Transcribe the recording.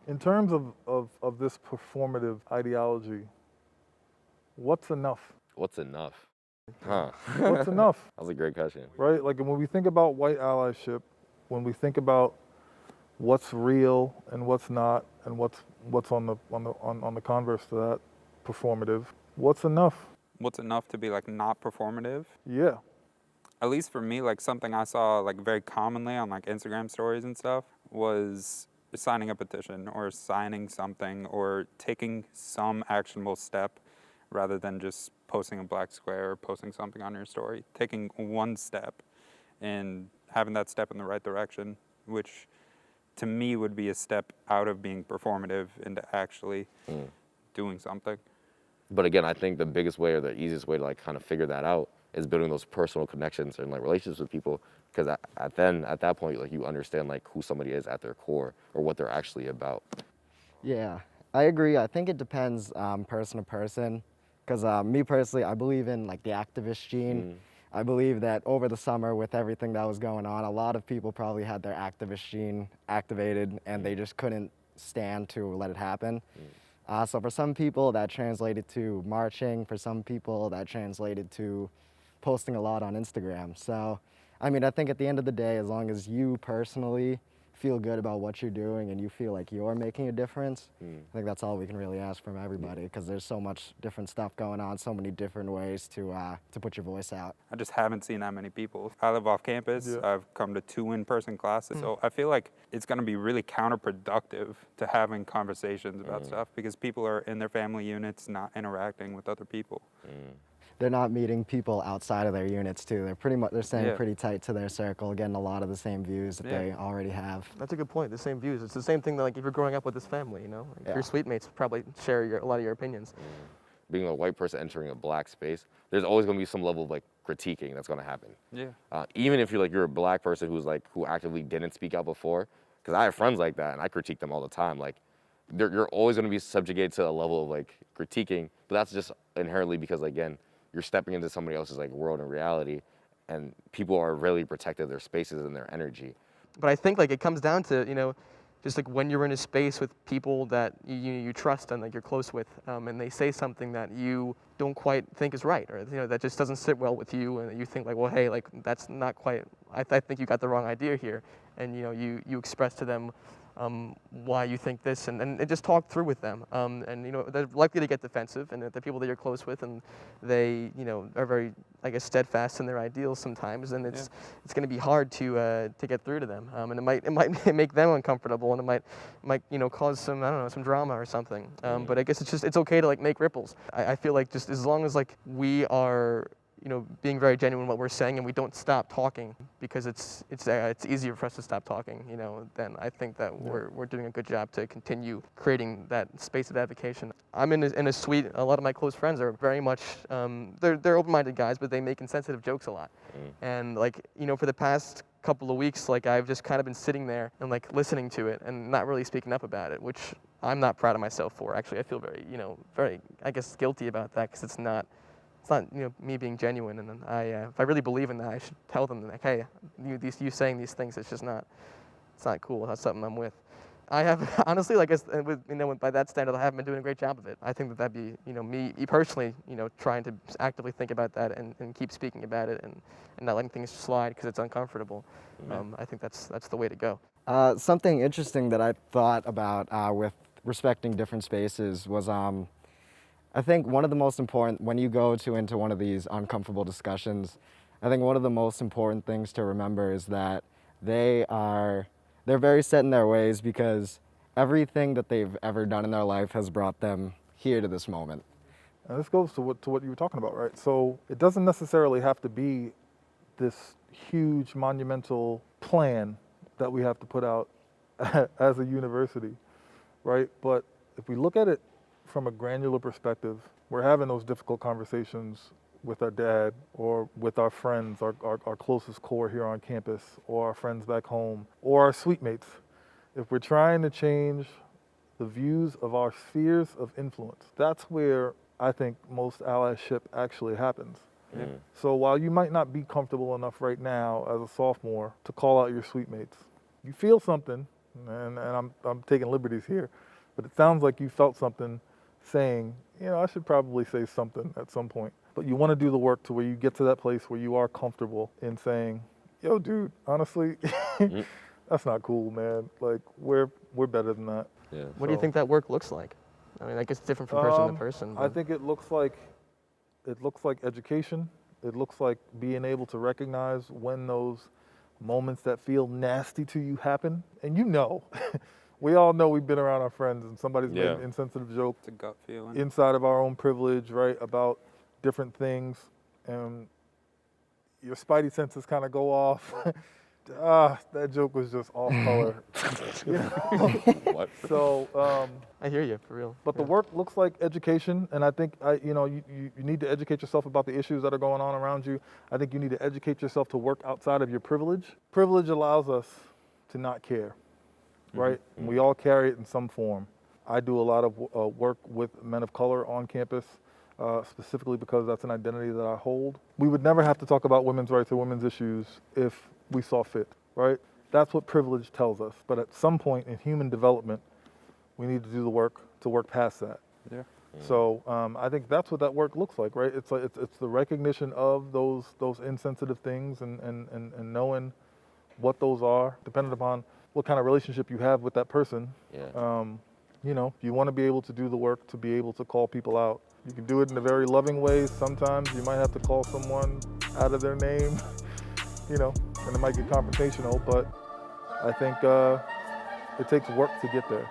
In terms of this performative ideology, what's enough? What's enough? Huh. What's enough? That's a great question. Right? Like when we think about white allyship, when we think about what's real and what's not, and what's on the converse to that, performative, what's enough? What's enough to be like not performative? Yeah. At least for me, like something I saw like very commonly on like Instagram stories and stuff was signing a petition or signing something or taking some actionable step rather than just posting a black square or posting something on your story. Taking one step and having that step in the right direction, which to me would be a step out of being performative into actually doing something. But again, I think the biggest way or the easiest way to like kind of figure that out is building those personal connections and like relationships with people, because at that point, like you understand like who somebody is at their core or what they're actually about. Yeah, I agree. I think it depends person to person, because me personally, I believe in like the activist gene. I believe that over the summer with everything that was going on, a lot of people probably had their activist gene activated and they just couldn't stand to let it happen. So for some people that translated to marching, for some people that translated to posting a lot on Instagram. So, I mean, I think at the end of the day, as long as you personally feel good about what you're doing and you feel like you're making a difference, I think that's all we can really ask from everybody, because there's so much different stuff going on, so many different ways to put your voice out. I just haven't seen that many people. I live off campus. Yeah. I've come to 2 in-person classes. So I feel like it's going to be really counterproductive to having conversations about stuff because people are in their family units not interacting with other people. They're not meeting people outside of their units too. They're staying Yeah. pretty tight to their circle, getting a lot of the same views that they already have. That's a good point. The same views. It's the same thing that like if you're growing up with this family, you know, like your suite mates probably share a lot of your opinions. Being a white person entering a black space, there's always going to be some level of like critiquing that's going to happen. Yeah. Even if you're a black person who actively didn't speak out before, because I have friends like that and I critique them all the time. Like, you're always going to be subjugated to a level of like critiquing, but that's just inherently because again, you're stepping into somebody else's like world and reality, and people are really protective of their spaces and their energy. But I think like it comes down to, you know, just like when you're in a space with people that you trust and like you're close with, and they say something that you don't quite think is right, or you know that just doesn't sit well with you, and you think like, well, hey, like that's not quite. I think you got the wrong idea here, and you know you express to them why you think this, and just talk through with them. And you know they're likely to get defensive, and the people that you're close with, and they you know are very, I guess, steadfast in their ideals sometimes, and it's going to be hard to get through to them, and it might make them uncomfortable, and it might you know cause some, I don't know, some drama or something. But I guess it's okay to like make ripples. I feel like just as long as like we are, you know, being very genuine in what we're saying, and we don't stop talking because it's easier for us to stop talking, you know, then I think that we're doing a good job to continue creating that space of advocacy. I'm in a suite. A lot of my close friends are very much they're open-minded guys, but they make insensitive jokes a lot. And like, you know, for the past couple of weeks, like I've just kind of been sitting there and like listening to it and not really speaking up about it, which I'm not proud of myself for. Actually, I feel very, I guess, guilty about that, because it's not, you know, me being genuine. And then if I really believe in that, I should tell them like, hey, you saying these things, it's not cool. That's something I'm with. I have honestly, like, by that standard, I haven't been doing a great job of it. I think that'd be, you know, me personally, you know, trying to actively think about that and keep speaking about it and not letting things slide because it's uncomfortable. I think that's the way to go. Something interesting that I thought about with respecting different spaces was I think one of the most important, when you go into one of these uncomfortable discussions, I think one of the most important things to remember is that they're very set in their ways, because everything that they've ever done in their life has brought them here to this moment. And this goes to what you were talking about, right? So it doesn't necessarily have to be this huge monumental plan that we have to put out as a university, right? But if we look at it from a granular perspective, we're having those difficult conversations with our dad or with our friends, our closest core here on campus, or our friends back home, or our suite mates. If we're trying to change the views of our spheres of influence, that's where I think most allyship actually happens. So while you might not be comfortable enough right now as a sophomore to call out your suite mates, you feel something, and I'm taking liberties here, but it sounds like you felt something saying, I should probably say something at some point. But you want to do the work to where you get to that place where you are comfortable in saying, yo, dude, honestly, that's not cool, man. Like, we're better than that. Yeah. What do you think that work looks like? I mean, I guess it's different from person to person. I think it looks like education. It looks like being able to recognize when those moments that feel nasty to you happen. And we all know we've been around our friends and somebody's made an insensitive joke It's a gut feeling. inside of our own privilege, right, about different things. And your spidey senses kind of go off. That joke was just off color. What? So, I hear you, for real. but the work looks like education, and I think you need to educate yourself about the issues that are going on around you. I think you need to educate yourself to work outside of your privilege. Privilege allows us to not care, right? And we all carry it in some form. I do a lot of work with men of color on campus, specifically because that's an identity that I hold. We would never have to talk about women's rights or women's issues if we saw fit, right? That's what privilege tells us. But at some point in human development, we need to do the work to work past that. Yeah. So I think that's what that work looks like, right? It's the recognition of those insensitive things and knowing what those are, depending upon what kind of relationship you have with that person. Yeah. You want to be able to do the work to be able to call people out. You can do it in a very loving way. Sometimes you might have to call someone out of their name, and it might get confrontational, but I think it takes work to get there.